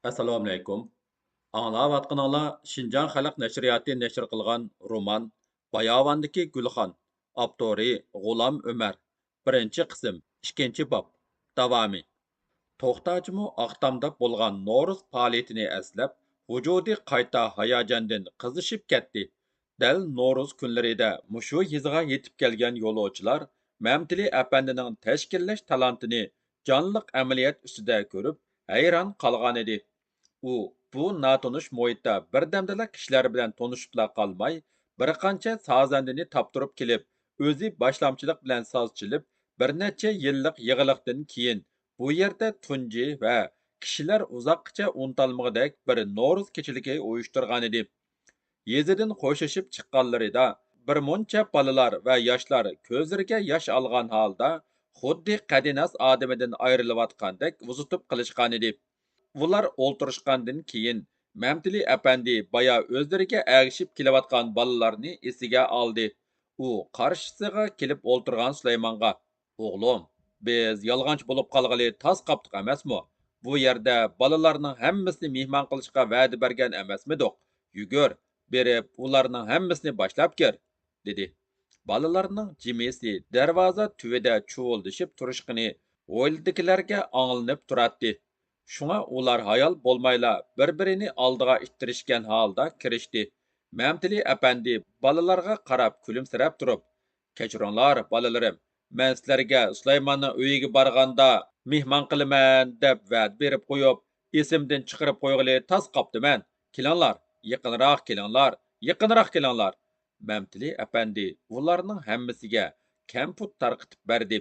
Assalomu alaykum. Аңлаватқаныңlar Шинжаң Xalq Nashriyati nashr qilgan roman Bayovondagi Gulxon. Avtori G'ulom Umar. Birinchi qism, ikkinchi bob. Davomi. To'xtajimi Aqtamda bo'lgan No'ruz faoliyatini eslab, vujudi qayta hayajondan qizishib ketdi. Dal No'ruz kunlarida mushu yiziga yetib kelgan yo'lovchilar Mamtili apandining tashkillash talantini jonliq amaliyot ustida ko'rib, hayron qolgan edi. U bu notanish muhitda birdamdala kishilar bilan tanishibla qolmay, bir qancha sozandini toptirib kelib, o'zi boshlamchilik bilan soz chilib, bir necha yillik yig'iliqdan keyin bu yerda tunji va kishilar uzoqqacha unutalmag'idek bir No'ruz kechiligi uyushtirgan edi. Yezidan qo'shishib chiqqanlarida bir muncha bolalar va yoshlar ko'zlariga yosh olgan holda xuddi qadinas odamidan ayrilayotgandek vuzutib qilishgan edi. Ular o'ltirishgandan keyin Mamtili apandi baya o'zlariga agishib kelayotgan bolalarni esiga oldi. U qarshisiga kelib o'ltirgan Sulaymonga: "O'g'lim, biz yolg'onchi bo'lib qolg'ili tas qoptiq emasmi? Bu yerda bolalarning hammasini mehmon qilishga va'da bergan emasmidik? Yugur, berib ularning hammasini boshlab kel", dedi. Balalarning jimisi darvoza tuvida chuvuldishib turishqini o'ylidikilarga anglanib turadi. Şuna ular hayal bolmayla bir-birini aldığa ittirişken halda kirişti. Memtili efendi balalarga qarab külümsirep durup: "Kechiringlar, balalarım. Men sizlarga Sulaymonni uyiga borganda mehmon qilaman deb va'da berib qo'yib, esimdan chiqarib qo'yg'ili tas qoptiman. Kelinglar, yaqinroq kelinglar, yaqinroq kelinglar." Memtili efendi ularning hammasiga kamput tarqitib berdi.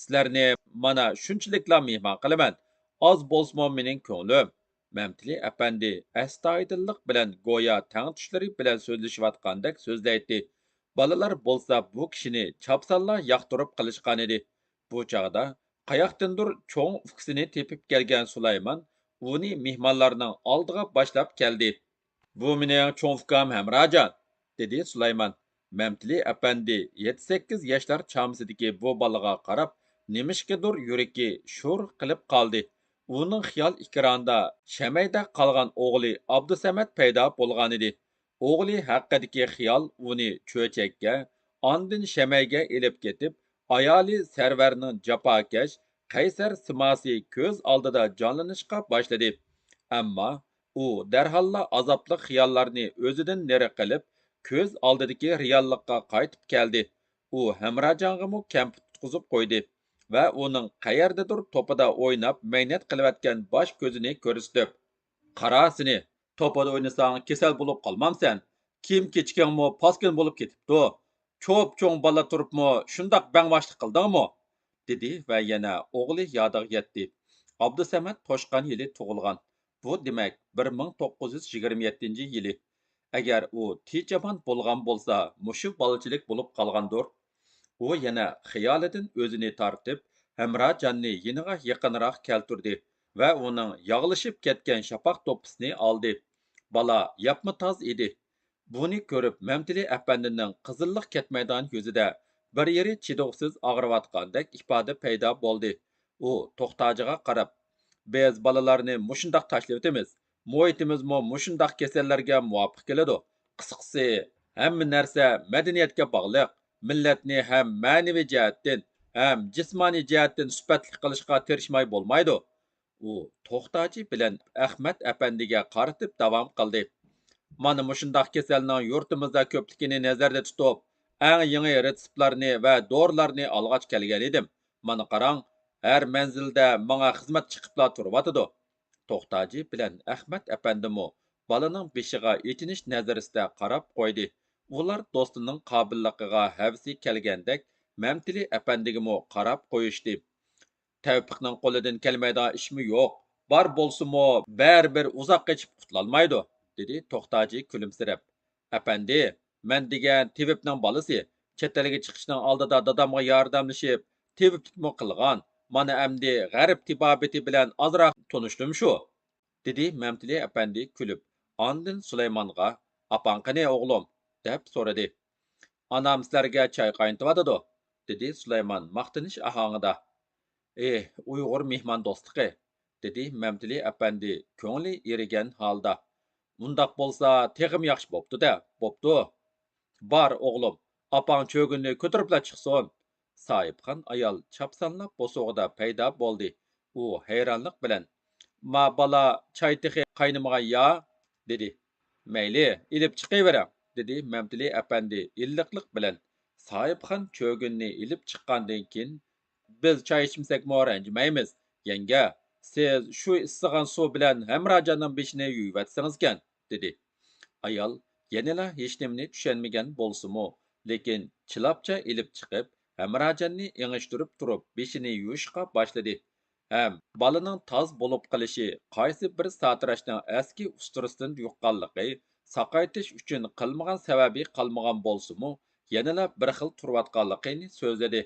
"Sizlarni mana shunchalikla mehmon qilaman. Az bolsamo mening ko'nglim." Mamtili apandi astoydillik bilan go'yo tangtushlari bilan so'zlashayotgandek so'zlaydi. Bolalar bo'lsa bu kishini chapsalla yoqtirib qilishgan edi. Bu chog'da qayoqdandir cho'ng uksini tepib kelgan Sulaymon uni mehmonlarning oldiga boshlab keldi. "Bu mening cho'ng ukam Hamrajon", dedi Sulaymon. Mamtili apandi 7-8 yoshlar chamisidagi bu bolaga qarab, nimishqidir yuragi sho'r qilib qoldi. Uning xiyol ikronida shamayda qolgan o'g'li Abdusamad paydo bo'lgan edi. O'g'li haqidagi xiyol uni cho'chakka, ondin shamayga elib ketib, ayoli Sarvarning jafokash, qaysar simosi ko'z oldida jonlanishga boshladi. Ammo u darholla azobli xiyollarni o'zidan nari qilib, ko'z oldidagi reallikqa qaytib keldi. U Hamrajonga kamp tutqizib qo'ydi va uning qayerdadir to'pida o'ynab maynat qilayotgan bosh ko'zini ko'rsatib: "Qara seni, to'pada o'ynasang kasal bo'lib qolmamsan. Kiyim kechgangmi paskin bo'lib ketibdi. Cho'p cho'ng bola turibmi shundoq bangvoshlik qildingmi?" dedi va yana o'g'li yodiga yetdi. Abdusamad to'shqan yili tug'ilgan. Bu demak 1927 yili. Agar u tinch bo'lgan bo'lsa, mushu bolachilik bo'lib qolgandir. U yana xiyolidan o'zini tortib, Hamrojonni yeniga yaqinroq keltirdi va uning yog'lishib ketgan shapaq to'ppisini oldi. Bola yapma toz edi. Buni ko'rib, Mamtili apandining qizillik ketmaydigan yuzida bir yeri chidovsiz og'riyotgandek ifoda paydo bo'ldi. U to'xtajiga qarab: "Biz bolalarni mushundoq tashlab o'tamiz. Muhitimizmi mushundoq kasallarga muvofiq keladi. Qisqasi, hamma narsa madaniyatga bog'liq. Millatni ham ma'naviy jihatdan, ham jismoniy jihatdan sifatli qilishga tirishmay bo'lmaydi." U to'xtachi bilan Ahmad apandiga qaratib davom qildi: "Mana mushundoq kasalning yurtimizda ko'pligini nazarda tutib, eng yangi retseptlarni va dorilarni olg'ach kelgan edim. Mana qarang, har manzilda menga xizmat chiqibla turyotidi." To'xtachi bilan Ahmad apandimi bolaning beshiga etinish nazarida qarab qo'ydi. Ular do'stining qobilligiga havsi kelgandek Mamtili apandigimi qarab qo'yishdi. "Tavfiqning qo'lidan kelmaydigan ishmi yo'q. Bor bo'lsimi, baribir uzoq qechib qutulolmaydi", dedi To'xtachi kulimsirab. "Apandi, men degan tevibning bolasi. Chet elga chiqishning oldida dadamga yordamlashib, teviblikmi qilgan. Mana endi g'arb tibobati bilan ozroq tanishdim shu", dedi Mamtili apandi kulib. Ondin Sulaymonga: "Apang qani o'g'lim?" deb so'radi. "Anam sizlarga choy qaynatyotidi", dedi Sulaymon maqtanish ohangida. Uyg'ur mehmon do'stligi", dedi Məmtili əpəndi ko'ngli erigan holda. Mundaq bo'lsa, texim yaxshi bo'pti-da, bo'pti. Bar o'g'lim, opang cho'ginni ko'taribla chiqsin. Sohibxon ayol chapsanlab bosog'ida paydo bo'ldi. U hayronlik bilan, ma bola choy texi qaynamagan ya, dedi. Mayli, ilib chiqavering, dedi Məmtili əpəndi illiqlik bilan. Sohibxon cho'ginni ilib chiqqandan keyin, biz choy ichmasak ranjimaymiz. Yanga, siz shu issigan suv bilan Hamrojonning beshini yuvatsangiz-kan, dedi. Ayol yanala hech nimani tushunmagan bo'lsa-mu, lekin chilapcha ilib chiqib, Hamrojanni engishtirib turib, beshini yuvishga boshladi. Ham balaning toz bo'lib qolishi qaysi bir satrashning eski usturasidan yuqqanligi, saqaytish uchun qilmagan sababi qolmagan bo'lsa-mu, yanala bir xil turayotganligini so'zladi.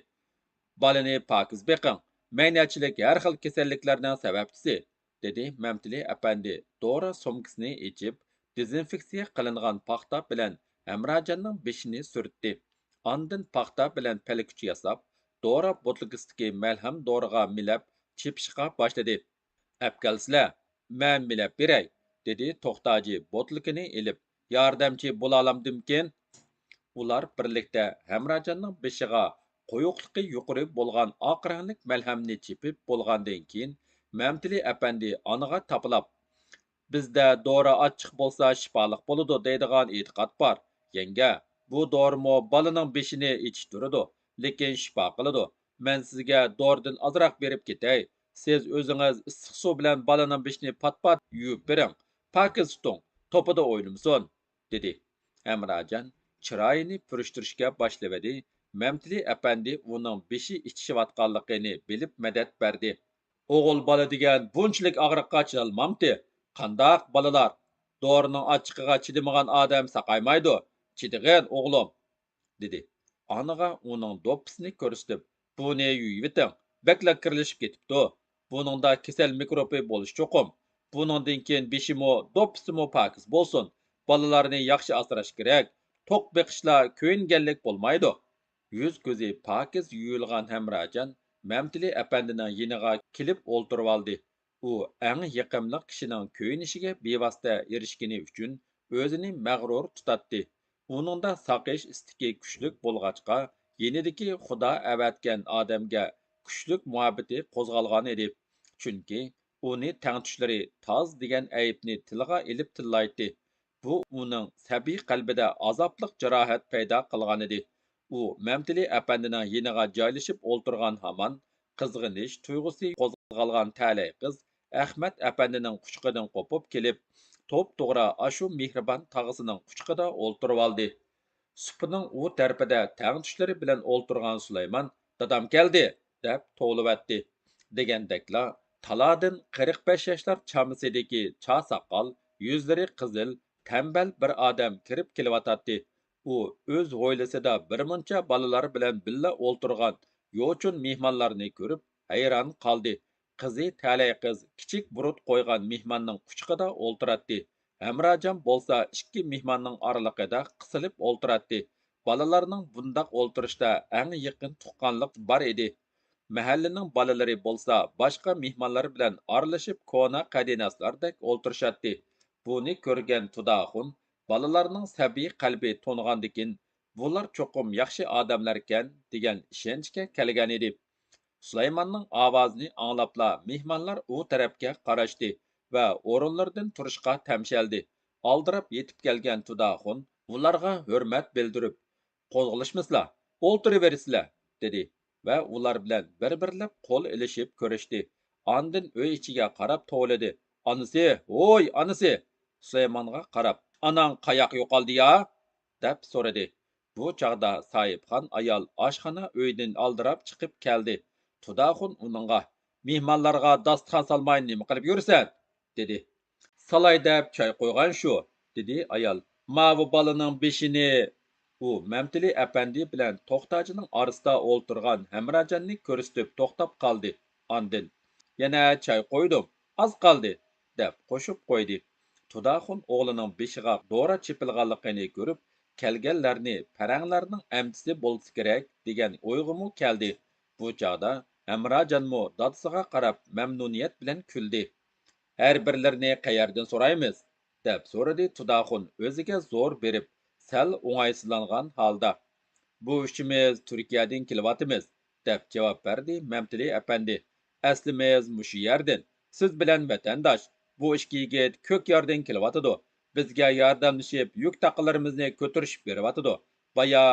Balani pokiz beqing, maynachilik har xil kasalliklarning sababchisi, dedi Məmtili əpəndi dora sumkasini ichib, dezinfeksiya qilingan paxta bilan Hamrojonning beshini surtdi. Ondan paxta bilan palikuch yasab, dora botlikasidagi malham doriga milab chepishga boshladi. Apkalsizlar, men milab beray, dedi to'xtaji botlikini ilib. Yordamchi bo'la olamdimkin? Ular birlikda Hamrojonning beshiga quyuqligi yuqori bo'lgan oq ranglik malhamni chepib bo'lgandan keyin Məmtili əpəndi anaga tapılab, bizda dori achchiq bo'lsa shifoliq bo'ladi deydigan e'tiqod bor. Yanga, bu dorimo balaning beshini ichishtiradi, lekin shifo qiladi. Men sizga doridan ozroq berib ketay. Siz o'zingiz issiq suv bilan balaning beshini pat-pat yuvib bering. Pokiz tuting, to'pida o'ynamsin, dedi. Hamrojon chiroyini purishtirishga boshladi. Məmtili əpəndi uning beshi ichishayotganligini bilib madad berdi. O'g'il bola degan bunchalik og'riqqa chidolmamdi. Qandoq bolalar? Dorining achchig'iga chidamagan odam saqaymaydi. Chidig'in o'g'lim, dedi. Anaga uning do'ppisini ko'rsatib, buni yuyiviting. Bakla kirilishib ketibdi. Buningda kasal mikrobi bo'lish cho'qim. Buningdan keyin beshimo, do'ppisimo pokiz bo'lsin. Bolalarni yaxshi asrash kerak. To'q beqishlar ko'yinganlik bo'lmaydi. Yuz ko'zi pokiz yuyilgan Hamrojon Məmtili əpəndining yeniga kelib o'ltirib oldi. U eng yaqinli kishining ko'yinishiga bevosita erishgani uchun o'zini mag'rur tutatdi. Uningda saqish istiki kuchlik bo'lg'achqa, yenidagi Xudo avatgan odamga kuchlik muhabbati qo'zg'algan edi. Chunki uni tangtushlari toz degan aybni tilga ilib tillaydi. Bu uning sabiy qalbida azobliq jarohat paydo qilgan edi. U Məmtili əpəndining yeniga joylashib o'ltirgan hamon qizg'inish tuyg'usi qo'zg'algan talay qiz Ahmad əpəndining quchqidan qo'pib kelib, to'p-to'g'ri ashu mehribon tog'asining quchqida o'ltirib oldi. Supining u tarafida tangtushlari bilan o'ltirgan Sulaymon, "Dadam keldi", deb to'g'livatdi. Degandekla talodin 45 yoshlar chamisidagi cha soqol, yuzlari qizil, tambal bir odam kirib kelyotdi. U o'z hovlisida birmuncha bolalar bilan billa o'ltirgan yo'chun mehmonlarni ko'rib hayron qoldi. Qizi talay qiz kichik burut qo'ygan mehmonning quchqida o'ltiratdi. Hamrojon bo'lsa ikki mehmonning oralig'ida qisilib o'ltiratdi. Bolalarning bundaq o'ltirishda eng yaqin tuqqanlik bor edi. Mahallaning bolalari bo'lsa boshqa mehmonlar bilan aralashib ko'na qadinaslardek o'ltirishadi. Buni ko'rgan Tudaxun balalarning sabiy qalbi to'ngandikin, bular cho'qim yaxshi odamlarkan degan ishonchga kelgan edi. Sulaymonning ovozini anglabla mehmonlar u tarafga qarashdi va o'rinlaridan turishga tamshaldi. Oldirab yetib kelgan Tudaxun ularga hurmat bildirib, "Qo'zg'alishmisizlar, o'ltiraversizlar", dedi va ular bilan bir-birlab qo'l ilishib ko'rishdi. Ondan uy ichiga qarab to'ladi. "Anisi, voy anisi!" Sulaymonga qarab, "Anang qayoq yo'qoldi ya?" deb so'radi. Bu chog'da Sohibxon ayol oshxona uydan oldirab chiqib keldi. Tudaxun uningga, "Mehmonlarga dasturxon salmay nima qilib yursan?" dedi. "Salay deb choy qo'ygan shu", dedi ayol. "Mavi bolaning beshini..." U Məmtili əpəndi bilan to'xtachining orasida o'ltirgan Hamrojonni ko'rsatib to'xtab qoldi. Ondan, "Yana choy qo'ydim, oz qoldi", deb qo'shib qo'ydi. Tudaxun o'g'lining beshiga dora chepilganligini ko'rib, kelganlarni paranglarning amchisi bo'lsa kerak degan o'yg'umu keldi. Bu chog'da Hamrojonmo dadasiga qarab mamnuniyat bilan kuldi. Her birlerini qayerden soraymiz? Dep so'radi Tudaxun o'ziga zo'r berib, sal o'ng'aysizlangan holda. Bu ishimiz Turkiyadan kelyapmiz, deb javob berdi Mamtili apandi. Aslimiz mushu yerdan. Siz bilan vatandosh. Bu ikki yigit ko'k yerdan kelyapti. Bizga yordamlashib yuk taqalarimizni ko'tarishib beryapti. Baya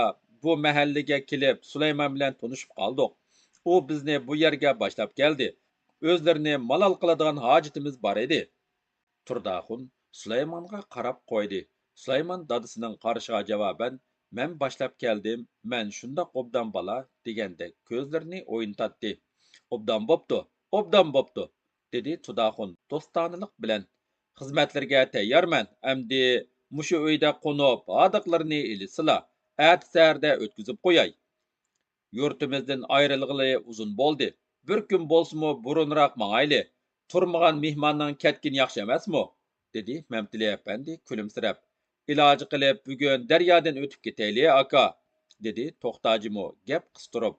bu mahallaga kelib Sulaymon bilan tanishib qoldik. U bizni bu yerga boshlab keldi. O'zlarini malol qiladigan hojatimiz bor edi. Turdaxun Sulaymonga qarab qo'ydi. Sulaymon dadasining qarashiga javoban "Men boshlab keldim, men shundoq obdan bola" degandek ko'zlarini o'yintatdi. Obdan bo'pti, dedi Turdaxun do'stonalik bilan. Xizmatlarga tayyorman. Amdi mushu uyda qo'nib, adiqlarni ilisila, atsarda o'tkazib qo'yay. Yurtimizdan ayrilg'ili uzun bo'ldi. Bir kun bo'lsimi burunroq mangayli. Turmagan mehmonning ketkin yaxshi emasmi? Dedi Mamtili apandi kulimsirab. Iloji qilib bugun daryodan o'tib ketayli aka, dedi To'xtajimo gap qistirib.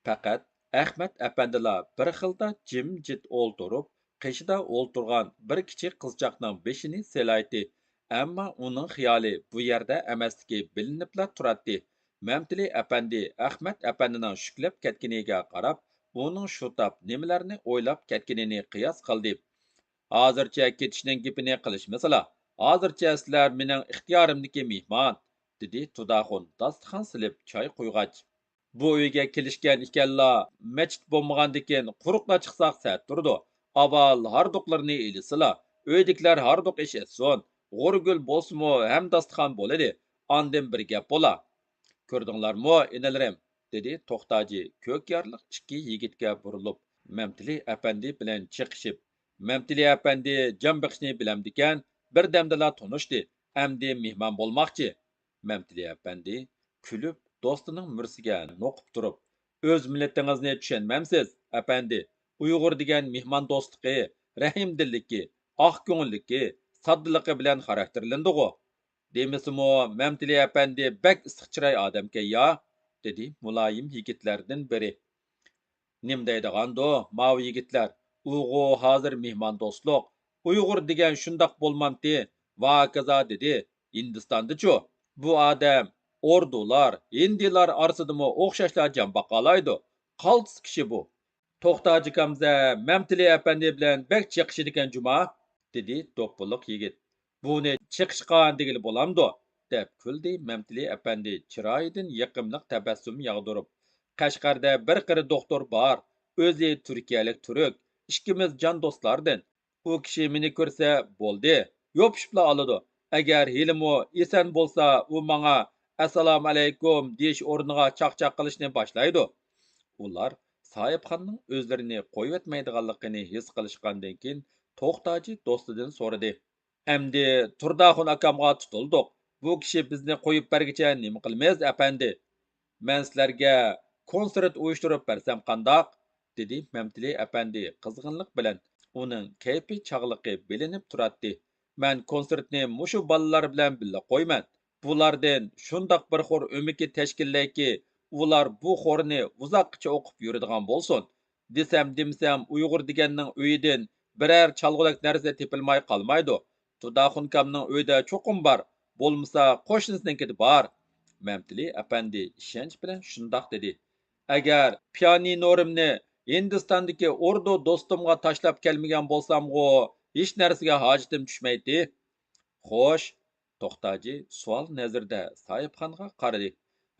Faqat Ahmad apandila bir xilda jimjit o'ltirib, qishida o'ltirgan bir kichik qizchaqning beshini selaydi. Ammo uning xiyoli bu yerda emasligi bilinibla turadi. Mamtili apandi Ahmad apandining shuklab ketganiga qarab, uning shu tap nimalarni o'ylab ketganini qiyos qildi. Hozircha ketishning gapini qilishmasala. Hozircha sizlar mening ixtiyorimdagi mehmon, dedi Tudaxun dasturxon silib choy qo'yg'ach. Bu uyga kelishgan ekanlar, machit bo'lmagandikin quruqla chiqsaq sat turdi. Avval harduqlarni ilisila, uydagilar harduq ish etsin. G'urgul bo'lsimi ham dasturxon bo'ladi. Ondan bir gap bo'la. Ko'rdinglarmi, enalarim, dedi To'xtaji ko'k yarliq ikki yigitga burilib, Mamtili apandi bilan chiqishib. Mamtili apandi jon biqishni bilamdikan, bir damdala tunishdi. Amdi mehmon bo'lmoqchi. Mamtili apandi kulib do'stining mursiga noqib turib, o'z millatingizni tushunmamsiz, apandi. Uyg'ur degan mehmon do'stligi, rahimdilligi, oq ko'ngilligi, soddaligi bilan xarakterlandi-ku. Demisimi Mamtili apandi bak issiq chiroy odamga ya, dedi muloyim yigitlardan biri. Nim deydigando, mavi yigitlar, uyg'u hozir mehmon do'stliq, Uyg'ur degan shundoq bo'lmamti, va kaza dedi. Hindistonda-chu, bu odam ordular, hindilar orasidami o'xshashlar jon baqalaydi. Qaltis kishi bu. To'xtaji kamza Mamtili apandi bilan bak chiqishadigan juma, dedi do'ppilik yigit. Buni chiqishqan degili bo'lamdi, deb kuldi Mamtili apandi chiroyidan yiqimliq tabassum yog'dirib. Qashqarda bir qiri doktor bor, o'zi turkiyalik turk, ikkimiz jon do'stlardan. U kishi meni ko'rsa bo'ldi, yopishibla oladi. Agar hilimi eson bo'lsa, u menga assalomu alaykum deyish o'rniga chaqchaq qilishni boshlaydi. Ular Soyibxonning o'zlarini qo'yib his qilishgandan keyin To'xtaji do'stidan so'radi. Amdi Turdaxun akamga tutildik. Bu kishi bizni qo'yib bergicha nima qilmaymiz, apandi? Men sizlarga konsert uyushtirib bersam qandoq? Dedi Mamtili apandi qizg'inlik bilan. Uning kayfi chog'liqi bilinib turadi. Men konsertni mushu bolalar bilan birga qo'yman. Bulardan shundoq bir xor o'miki tashkillayki, ular bu xorni uzoqcha o'qib yuradigan bo'lsin. Desam Uyg'ur deganning uyidan biror chalg'ulak narsa tepilmay qolmaydi. Tudaxunkamning uyida cho'qim bor, bo'lmasa qo'shnisinikida bor. Mamtili apandi ishonch bilan shundoq dedi. Agar pianinorimni Hindistondagi ordu do'stimga tashlab kelmagan bo'lsam-g'u, hech narsaga hojatim tushmaydi. Xo'sh, To'xtaji savol nazarda Soyibxonga qaradi.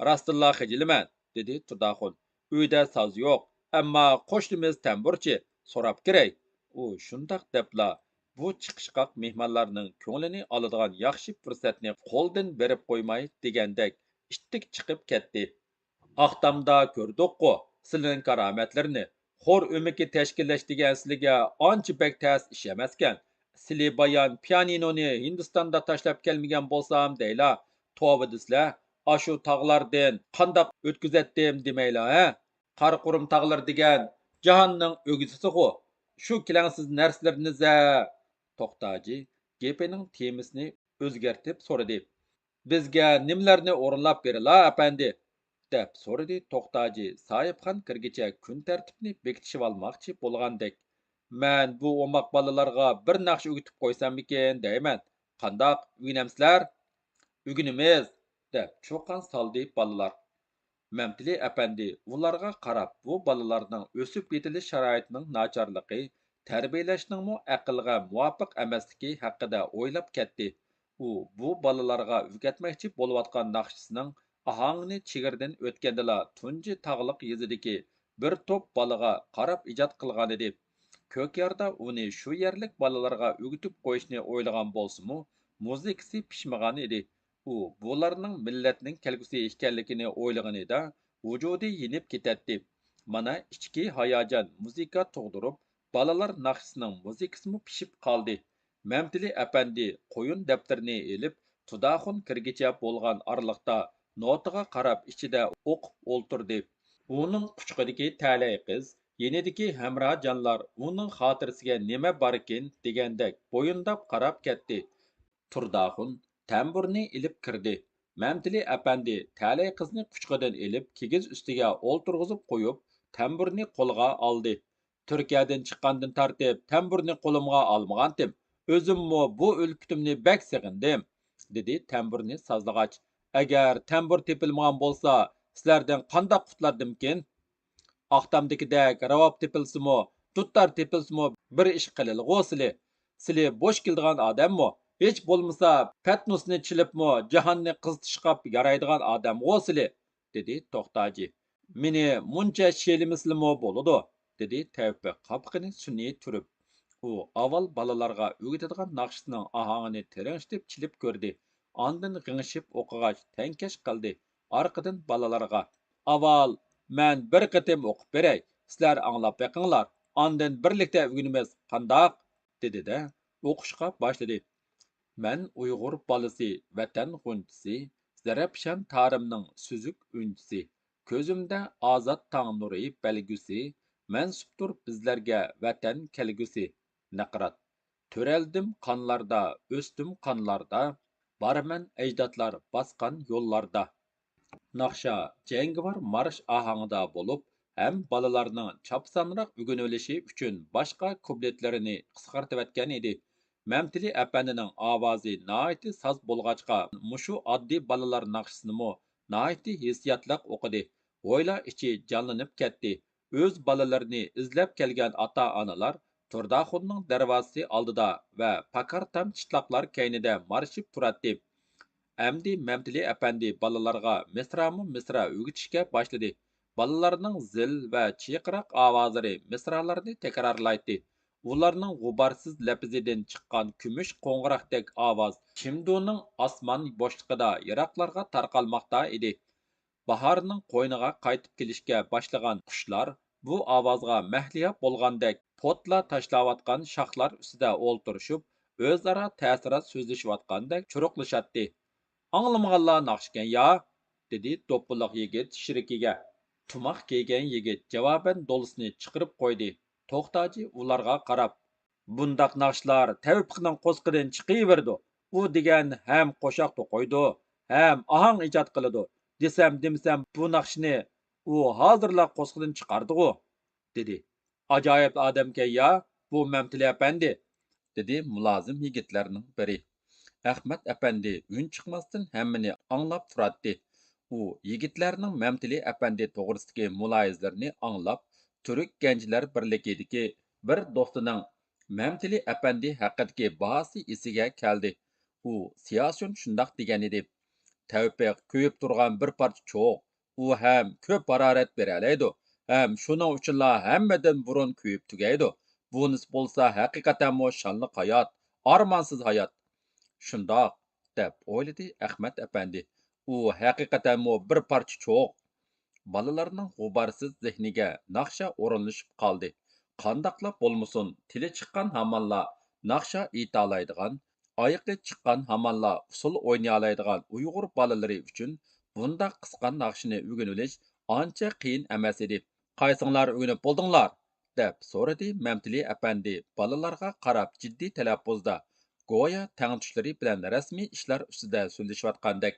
Rastilla xijilaman, dedi Tudaxun. Uyda soz yo'q, ammo qo'shnimiz tamburchi, so'rab kerak. U shundoq debla bu chiqishqoq mehmonlarning ko'nglini oladigan yaxshi fursatni qo'ldan berib qo'ymay degandek ittik chiqib ketdi. Aqtamda ko'rdik-ku sizlarning karomatlarini. Xor o'miki tashkillash degan sizlarga ancha bak tas ish emaskan. Sizlar bayon pianinoni Hindistonda tashlab kelmagan bo'lsam deyla, tova desizlar, ashu tog'lardan qandoq o'tkazatdim demaylar, ha? Qarqurum tog'lar degan jahonning o'g'zisi-ku. Shu kilangsiz narsalarni To'xtaji gepining temisini o'zgartib so'radi. Bizga nimlarni o'rinlab berila, apandi? Deb so'radi To'xtaji Soyibxon kirgicha kun tartibni bekitishib olmoqchi bo'lgandek. Mən bu omaq balalarga bir naqsh o'gitib qo'ysammikin deyman. Qandaq o'ginamsizlar? O'ginimiz, deb cho'qan saldi balalar. Мәмтili әпәнди ularga qarab bu balalarning o'sib yetilish sharoitining nacharligi, tarbiyalashning aqlga muvofiq emasligi haqida o'ylab ketdi. U bu balalarga o'rgatmoqchi bo'layotgan naqshisining ahangini chegirdan o'tgandila tunji tog'liq yezidagi bir to'p balaga qarab ijod qilgan edi. Ko'kyarda uni shu yerlik balalarga o'gitib qo'yishni o'ylagan bo'lsa-mu, muzikasi pishmagan edi. U bularning millatning kelgusi ekanligini o'ylaganida vujudi yenib ketadi. Mana ichki hayajon muzika tug'dirib, balalar naqshisining muzikasimi pishib qoldi. Mamtili apandi qo'yun daftarini elib, Tudaxun kirgicha bo'lgan orliqda notaga qarab ichida o'qib o'ltirdi. Uning quchqidagi talay qiz, yenidagi hamrojonlar uning xotirasiga nima barkin degandek bo'yindab qarab ketdi. Turdaxun tamburni ilib kirdi. Mamtili apandi talay qizni quchqidan ilib kigiz ustiga o'ltirg'izib qo'yib, tamburni qo'lga oldi. Turkiyadan chiqqandan tartib tamburni qo'limga olmagandim. O'zimmo bu o'lputimni bak sig'indim, dedi tamburni sozlag'ach. Agar tambur tepilmagan bo'lsa, sizlardan qandoq qutlardimkin? Aqtamdikidek ravob tepilsimi, tuttar tepilsimi bir ish qililg'u sili. Sili bo'sh keldigan odammi? Hech bo'lmasa patnusni chilibmi jahonni qizitishqa yaraydigan odamg'u sili, dedi to'xtaji. Meni muncha shelimizlimi bo'ladi, dedi Tavfiq qapqini sun'iy turib. U avval balalarga o'gitadigan naqshisining ohangini teranglashib chilib ko'rdi. Ondan g'ingshib o'qig'ach tankash qildi. Orqadan balalarga avval men bir qatim o'qib beray, sizlar anglab beqinglar, ondan birlikda o'ginimiz qandoq, dedi-da o'qishga boshladi. Men Uyg'ur balasi, vatan g'unchisi, Zarafshan tarimning suzuk unchisi, ko'zimda ozod tong nuri belgusi, mansubdir bizlarga vatan kelgusi. Naqrat. Töreldim qanlarda, o'stim qanlarda, barman ajdodlar bosgan yo'llarda. Naqsha jangovar marsh ahangida bo'lib, ham balalarning chapsanroq o'rganilishi uchun boshqa kubletlarini qisqartiyotgan edi. Mamtili apandining ovozi noiti soz bo'lg'achqa, mushu oddiy balalar naqshisini noiti hissiyotliq o'qidi. O'yla ichi jonlanib ketdi. O'z balalarini izlab kelgan ota-onalar Turdaxunning darvozasi oldida va pakar tam chitlaqlar kaynida marshib turadi. Әмді Мәмтili әпәнди balalarga misra o'gitishga boshladi. Balalarning zil va chiyqiroq ovozlari misralarni takrorlaydi. Ularning g'uborsiz lapizidan chiqqan kumush qo'ng'iroqdek ovoz Chimduning osmon bo'shlig'ida yiroqlarga tarqalmoqda edi. Bahorning qo'yniga qaytib kelishga boshlagan qushlar bu ovozga mahliyo bo'lgandek potla tashlayotgan shoxlar ustida o'ltirishib, o'zaro ta'sirot so'zlashayotgandek churuqlashadi. Anglamaganlar naqshkan ya, dedi do'ppiloq yigit shirikiga. Tumoq kiygan yigit javoban do'lisini chiqarib qo'ydi. To'xtachi ularga qarab, bundaq naqshlar Tavfiqning qo'sqidan chiqaverdi. U degan ham qo'shoq to'qiydi, ham ohang ijod qiladi. Desam bu naqshni u hozirla qo'sqidan chiqardi-ku, dedi. Ajoyib odamga ya, bu Mamtili apandi, dedi mulozim yigitlarning biri. Ahmad apandi ün chiqmasdan hammani anglab turadi. U yigitlarning Mamtili apandi to'g'risidagi muloyizlarini anglab, Turk gençler birligidagi bir do'stining Mamtili apandi haqidagi bahsi esiga keldi. U siyosun shundoq degan edi. Tavfiq ko'yib turgan bir parcha cho'q, u ham ko'p harorat beralaydi. Ham shuning uchunla hammadan burun ko'yib tugaydi. Bunisi bo'lsa haqiqatan shonli hayot, armonsiz hayot. Shundoq, deb o'yladi Ahmad apandi. U haqiqatanmi bir parcha cho'q. Balalarning g'uborsiz zehniga naqsha o'rinlashib qoldi. Qandoqlab bo'lmasin, tili chiqqan hamonla naqsha aytolaydigan, oyiqi chiqqan hamonla usul o'ynayoladigan Uyg'ur bolalari uchun bundaq qisqa naqshni o'rganish ancha qiyin emas edi. Qaysinglar o'rganib bo'ldinglar? Deb so'radi Mamtili apandi balalarga qarab jiddiy talaffuzda. Goya tangtushlari bilan rasmiy ishlar ustida so'zlashayotgandek.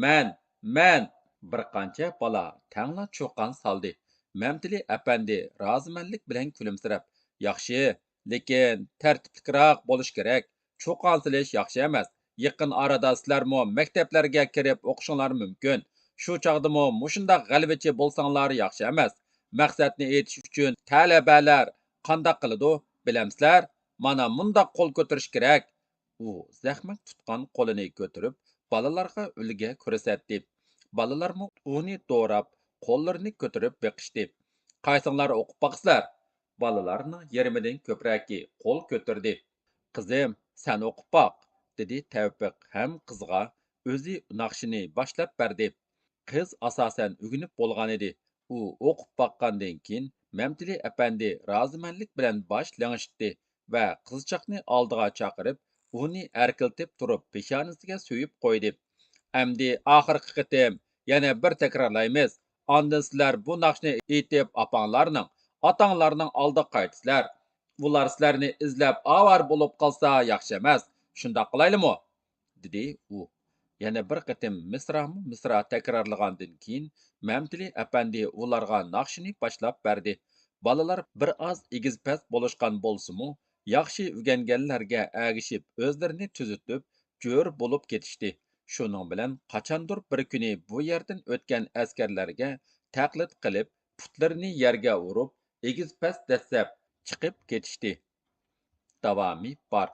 Man, bir qancha bola tangla cho'qqan soldi. Mamtili apandi rozimanlik bilan kulimsirab, yaxshi, lekin tartiblikroq bo'lish kerak. Cho'qon silish yaxshi emas. Yaqin arada sizlarmo maktablarga kirib o'qishinglar mumkin. Shu chog'dimi mushundaq g'alvachi bo'lsanglar yaxshi emas. Maqsadni aytish uchun talabalar qandoq qiladi bilamsizlar? Mana mundaq qo'l ko'tarish kerak. U zaxmat tutgan qo'lini ko'tarib balalarga ulga ko'rsatdi. Balalarmi uni to'rab qo'llarini ko'tarib beqishdi. Qaysinglar o'qib baqsizlar? Balalarning yarmidan ko'pragi qo'l ko'tardi. Qizim, sen o'qib baq, dedi Tavfiq ham qizga o'zi naqshini boshlab berdi. Qiz asosan o'ginib bo'lgan edi. U o'qib baqqandan keyin Mamtili apandi rozimanlik bilan bosh langishdi va qizchaqni oldiga chaqirib, uni erkiltib turib peshonasiga suyib qo'ydi. Amdi oxirgi qitim yana bir takrorlaymiz. Ondan sizlar bu naqshni aytib opanglarning, otanglarning oldiga qaytsizlar. Ular sizlarni izlab avar bo'lib qolsa yaxshi emas. Shundoq qilaylimi? Dedi u. Yana bir qitim misra takrorlagandan keyin Mamtili apandi ularga naqshini boshlab berdi. Balalar bir oz egiz-past bo'lishgan bo'lsa-mu, yaxshi o'rganganlarga agishib, o'zlarini tuzitib, jo'r bo'lib ketishdi. Shuning bilan qachondir bir kuni bu yerdan o'tgan askarlarga taqlid qilib, putlarini yerga urib, egiz-past dastlab chiqib ketishdi. Davomi bor.